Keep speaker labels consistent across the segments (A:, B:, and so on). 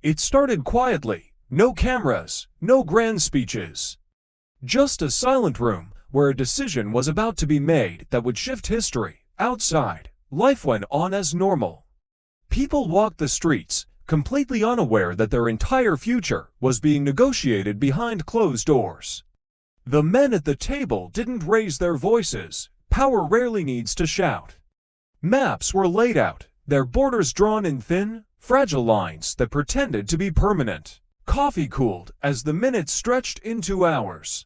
A: It started quietly, no cameras, no grand speeches. Just a silent room where a decision was about to be made that would shift history. Outside, life went on as normal. People walked the streets, completely unaware that their entire future was being negotiated behind closed doors. The men at the table didn't raise their voices. Power rarely needs to shout. Maps were laid out, their borders drawn in thin, fragile lines that pretended to be permanent. Coffee cooled as the minutes stretched into hours.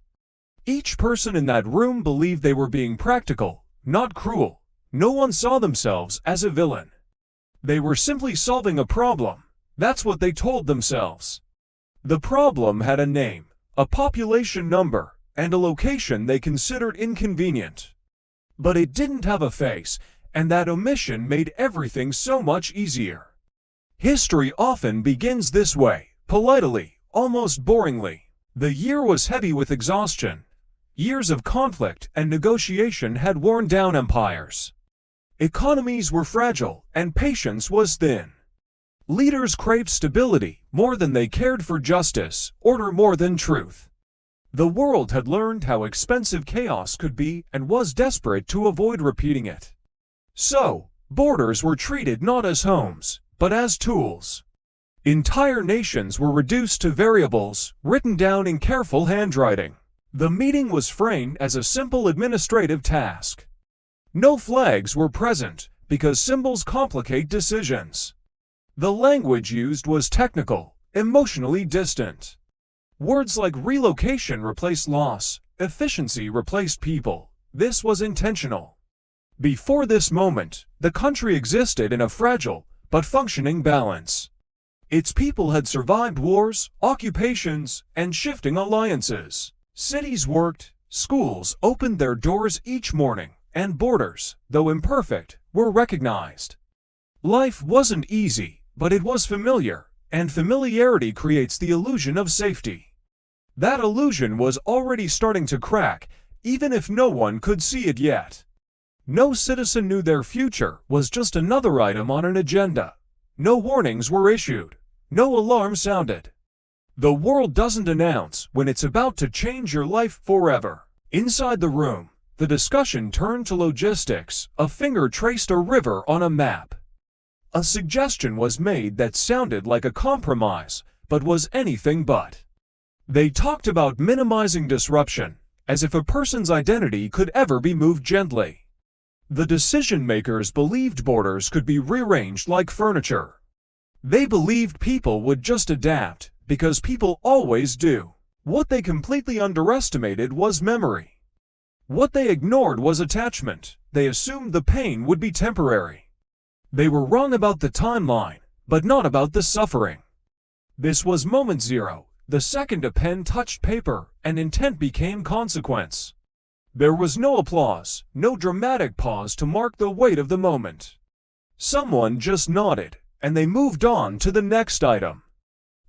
A: Each person in that room believed they were being practical, not cruel. No one saw themselves as a villain. They were simply solving a problem. That's what they told themselves. The problem had a name, a population number, and a location they considered inconvenient. But it didn't have a face, and that omission made everything so much easier. History often begins this way, politely, almost boringly. The year was heavy with exhaustion. Years of conflict and negotiation had worn down empires. Economies were fragile, and patience was thin. Leaders craved stability more than they cared for justice, order more than truth. The world had learned how expensive chaos could be and was desperate to avoid repeating it. So, borders were treated not as homes, but as tools. Entire nations were reduced to variables, written down in careful handwriting. The meeting was framed as a simple administrative task. No flags were present, because symbols complicate decisions. The language used was technical, emotionally distant. Words like relocation replaced loss, efficiency replaced people. This was intentional. Before this moment, the country existed in a fragile, but functioning balance. Its people had survived wars, occupations, and shifting alliances. Cities worked, schools opened their doors each morning, and borders, though imperfect, were recognized. Life wasn't easy, but it was familiar, and familiarity creates the illusion of safety. That illusion was already starting to crack, even if no one could see it yet. No citizen knew their future was just another item on an agenda. No warnings were issued. No alarm sounded. The world doesn't announce when it's about to change your life forever. Inside the room, the discussion turned to logistics. A finger traced a river on a map. A suggestion was made that sounded like a compromise, but was anything but. They talked about minimizing disruption, as if a person's identity could ever be moved gently. The decision-makers believed borders could be rearranged like furniture. They believed people would just adapt, because people always do. What they completely underestimated was memory. What they ignored was attachment. They assumed the pain would be temporary. They were wrong about the timeline, but not about the suffering. This was moment zero. The second a pen touched paper, and intent became consequence. There was no applause, no dramatic pause to mark the weight of the moment. Someone just nodded, and they moved on to the next item.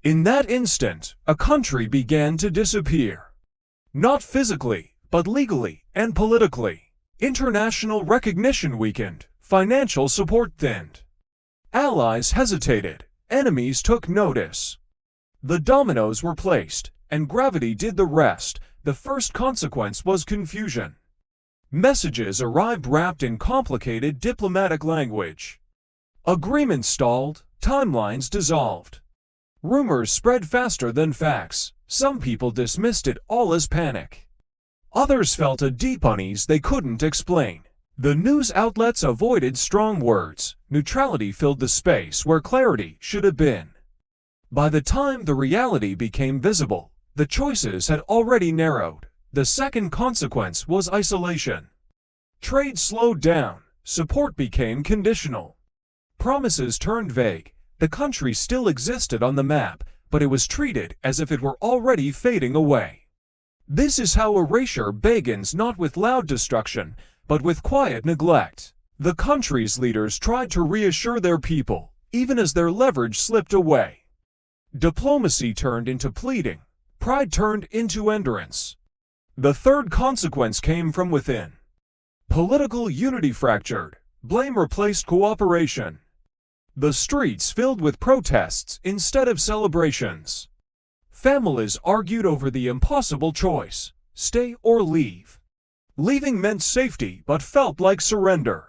A: In that instant, a country began to disappear. Not physically, but legally and politically. International recognition weakened, financial support thinned. Allies hesitated, enemies took notice. The dominoes were placed, and gravity did the rest. The first consequence was confusion. Messages arrived wrapped in complicated diplomatic language. Agreements stalled, timelines dissolved. Rumors spread faster than facts. Some people dismissed it all as panic. Others felt a deep unease they couldn't explain. The news outlets avoided strong words. Neutrality filled the space where clarity should have been. By the time the reality became visible, the choices had already narrowed. The second consequence was isolation. Trade slowed down. Support became conditional. Promises turned vague. The country still existed on the map, but it was treated as if it were already fading away. This is how erasure begins, not with loud destruction, but with quiet neglect. The country's leaders tried to reassure their people, even as their leverage slipped away. Diplomacy turned into pleading. Pride turned into endurance. The third consequence came from within. Political unity fractured. Blame replaced cooperation. The streets filled with protests instead of celebrations. Families argued over the impossible choice, stay or leave. Leaving meant safety but felt like surrender.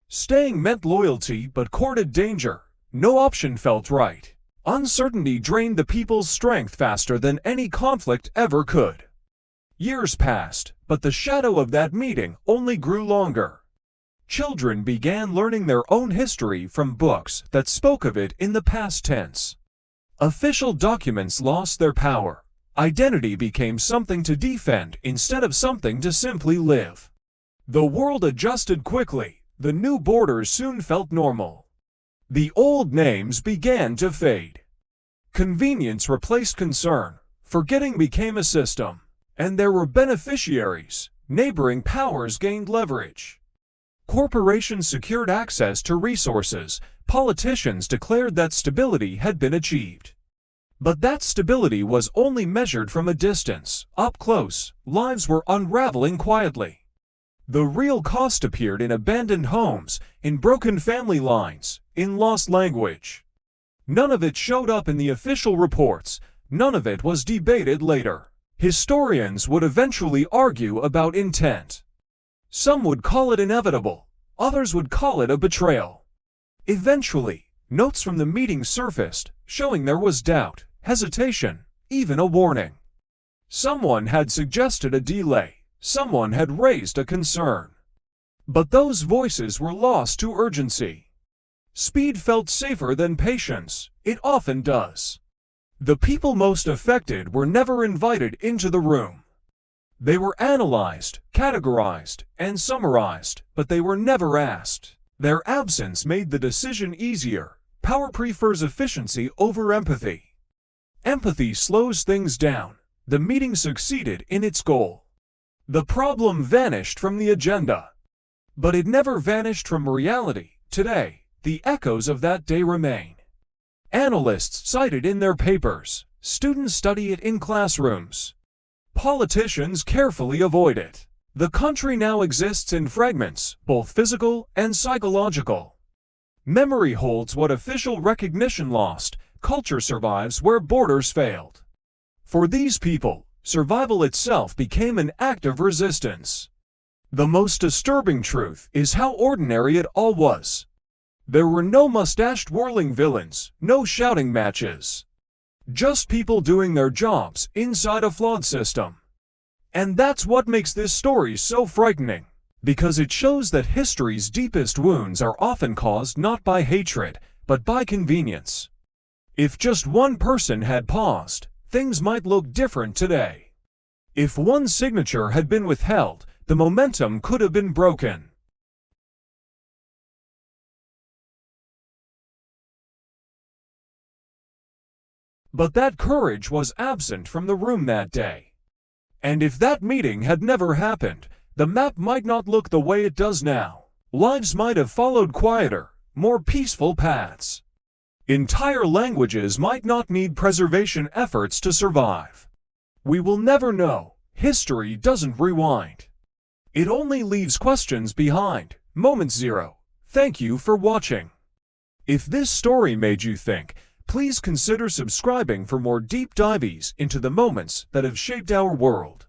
A: Staying meant loyalty but courted danger. No option felt right. Uncertainty drained the people's strength faster than any conflict ever could. Years passed, but the shadow of that meeting only grew longer. Children began learning their own history from books that spoke of it in the past tense. Official documents lost their power. Identity became something to defend instead of something to simply live. The world adjusted quickly. The new borders soon felt normal. The old names began to fade. Convenience replaced concern. Forgetting became a system. And there were beneficiaries. Neighboring powers gained leverage. Corporations secured access to resources. Politicians declared that stability had been achieved. But that stability was only measured from a distance. Up close, lives were unraveling quietly. The real cost appeared in abandoned homes, in broken family lines, in lost language. None of it showed up in the official reports. None of it was debated later. Historians would eventually argue about intent. Some would call it inevitable. Others would call it a betrayal. Eventually, notes from the meeting surfaced, showing there was doubt, hesitation, even a warning. Someone had suggested a delay. Someone had raised a concern. But those voices were lost to urgency. Speed felt safer than patience. It often does. The people most affected were never invited into the room. They were analyzed, categorized, and summarized, but they were never asked. Their absence made the decision easier. Power prefers efficiency over empathy. Empathy slows things down. The meeting succeeded in its goal. The problem vanished from the agenda. But it never vanished from reality. Today, the echoes of that day remain. Analysts cite it in their papers. Students study it in classrooms. Politicians carefully avoid it. The country now exists in fragments, both physical and psychological. Memory holds what official recognition lost. Culture survives where borders failed. For these people, survival itself became an act of resistance. The most disturbing truth is how ordinary it all was. There were no mustached whirling villains, no shouting matches. Just people doing their jobs inside a flawed system. And that's what makes this story so frightening, because it shows that history's deepest wounds are often caused not by hatred, but by convenience. If just one person had paused, things might look different today. If one signature had been withheld, the momentum could have been broken. But that courage was absent from the room that day. And if that meeting had never happened, the map might not look the way it does now. Lives might have followed quieter, more peaceful paths. Entire languages might not need preservation efforts to survive. We will never know. History doesn't rewind. It only leaves questions behind. Moment zero. Thank you for watching. If this story made you think, please consider subscribing for more deep dives into the moments that have shaped our world.